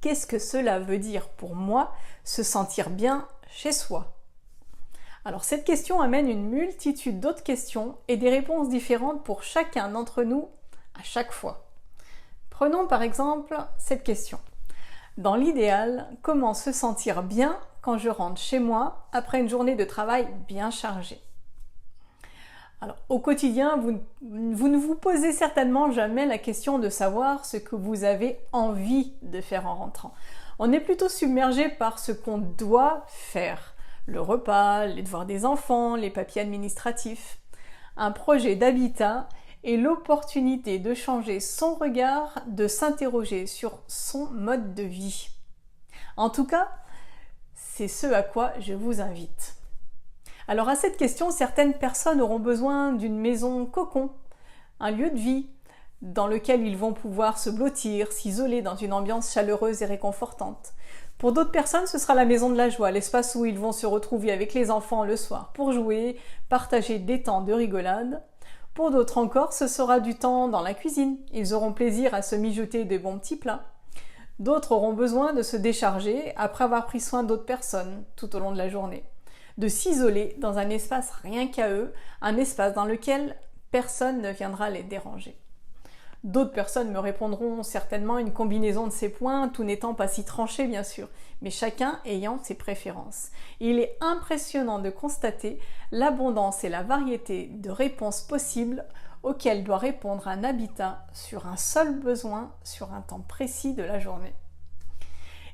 qu'est-ce que cela veut dire pour moi, se sentir bien chez soi? Alors cette question amène une multitude d'autres questions et des réponses différentes pour chacun d'entre nous à chaque fois. Prenons par exemple cette question. Dans l'idéal, comment se sentir bien quand je rentre chez moi après une journée de travail bien chargée? Alors, au quotidien, vous ne vous posez certainement jamais la question de savoir ce que vous avez envie de faire en rentrant. On est plutôt submergé par ce qu'on doit faire. Le repas, les devoirs des enfants, les papiers administratifs. Un projet d'habitat est l'opportunité de changer son regard, de s'interroger sur son mode de vie. En tout cas, c'est ce à quoi je vous invite. Alors à cette question, certaines personnes auront besoin d'une maison cocon, un lieu de vie dans lequel ils vont pouvoir se blottir, s'isoler dans une ambiance chaleureuse et réconfortante. Pour d'autres personnes, ce sera la maison de la joie, l'espace où ils vont se retrouver avec les enfants le soir pour jouer, partager des temps de rigolade. Pour d'autres encore, ce sera du temps dans la cuisine. Ils auront plaisir à se mijoter de bons petits plats. D'autres auront besoin de se décharger après avoir pris soin d'autres personnes tout au long de la journée. De s'isoler dans un espace rien qu'à eux, un espace dans lequel personne ne viendra les déranger. D'autres personnes me répondront certainement une combinaison de ces points, tout n'étant pas si tranché bien sûr, mais chacun ayant ses préférences. Il est impressionnant de constater l'abondance et la variété de réponses possibles auxquelles doit répondre un habitat sur un seul besoin, sur un temps précis de la journée.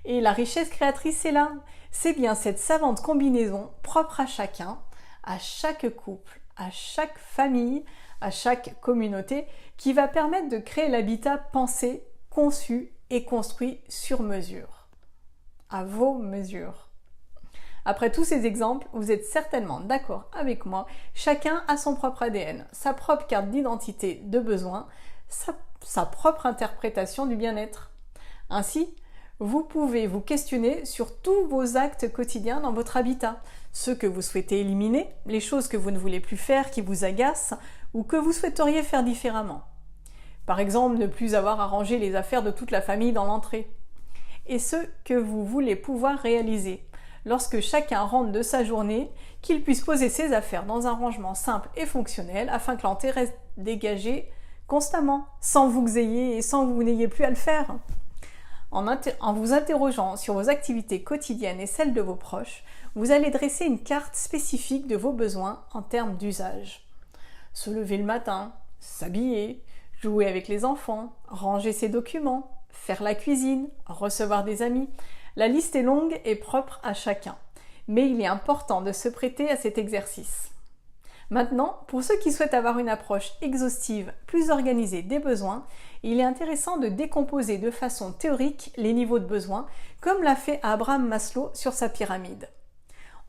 Et la richesse créatrice est là. C'est bien cette savante combinaison propre à chacun, à chaque couple, à chaque famille, à chaque communauté, qui va permettre de créer l'habitat pensé, conçu et construit sur mesure. À vos mesures. Après tous ces exemples, vous êtes certainement d'accord avec moi, chacun a son propre ADN, sa propre carte d'identité de besoin, sa propre interprétation du bien-être. Ainsi, vous pouvez vous questionner sur tous vos actes quotidiens dans votre habitat, ceux que vous souhaitez éliminer, les choses que vous ne voulez plus faire, qui vous agacent, ou que vous souhaiteriez faire différemment. Par exemple, ne plus avoir à ranger les affaires de toute la famille dans l'entrée. Et ce que vous voulez pouvoir réaliser. Lorsque chacun rentre de sa journée, qu'il puisse poser ses affaires dans un rangement simple et fonctionnel afin que l'entrée reste dégagée constamment, sans vous xéiller et sans que vous n'ayez plus à le faire. En vous interrogeant sur vos activités quotidiennes et celles de vos proches, vous allez dresser une carte spécifique de vos besoins en termes d'usage. Se lever le matin, s'habiller, jouer avec les enfants, ranger ses documents, faire la cuisine, recevoir des amis. La liste est longue et propre à chacun, mais il est important de se prêter à cet exercice. Maintenant, pour ceux qui souhaitent avoir une approche exhaustive, plus organisée des besoins, il est intéressant de décomposer de façon théorique les niveaux de besoins, comme l'a fait Abraham Maslow sur sa pyramide.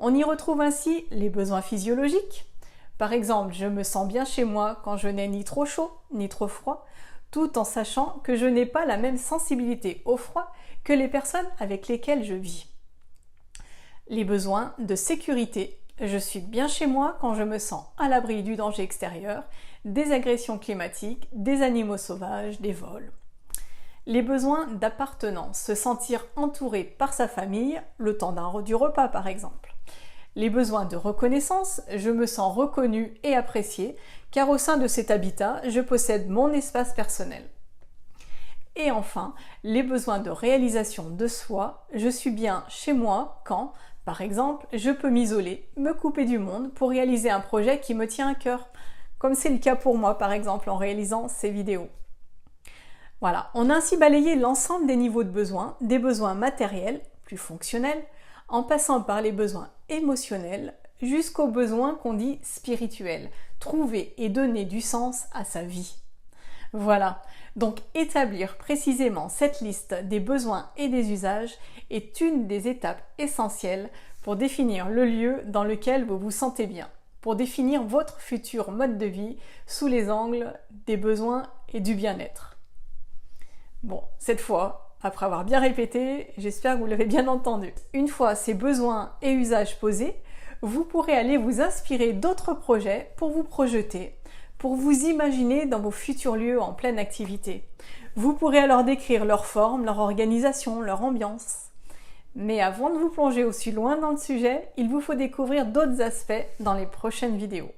On y retrouve ainsi les besoins physiologiques. Par exemple, je me sens bien chez moi quand je n'ai ni trop chaud ni trop froid, tout en sachant que je n'ai pas la même sensibilité au froid que les personnes avec lesquelles je vis. Les besoins de sécurité. Je suis bien chez moi quand je me sens à l'abri du danger extérieur, des agressions climatiques, des animaux sauvages, des vols. Les besoins d'appartenance, se sentir entouré par sa famille, le temps du repas par exemple. Les besoins de reconnaissance, je me sens reconnu et apprécié, car au sein de cet habitat, je possède mon espace personnel. Et enfin, les besoins de réalisation de soi, je suis bien chez moi quand, par exemple, je peux m'isoler, me couper du monde pour réaliser un projet qui me tient à cœur, comme c'est le cas pour moi par exemple en réalisant ces vidéos. Voilà, on a ainsi balayé l'ensemble des niveaux de besoins, des besoins matériels, plus fonctionnels, en passant par les besoins émotionnels, jusqu'aux besoins qu'on dit spirituels, trouver et donner du sens à sa vie. Voilà, donc établir précisément cette liste des besoins et des usages est une des étapes essentielles pour définir le lieu dans lequel vous vous sentez bien, pour définir votre futur mode de vie sous les angles des besoins et du bien-être. Bon, cette fois, après avoir bien répété, j'espère que vous l'avez bien entendu. Une fois ces besoins et usages posés, vous pourrez aller vous inspirer d'autres projets pour vous projeter, pour vous imaginer dans vos futurs lieux en pleine activité. Vous pourrez alors décrire leur forme, leur organisation, leur ambiance. Mais avant de vous plonger aussi loin dans le sujet, il vous faut découvrir d'autres aspects dans les prochaines vidéos.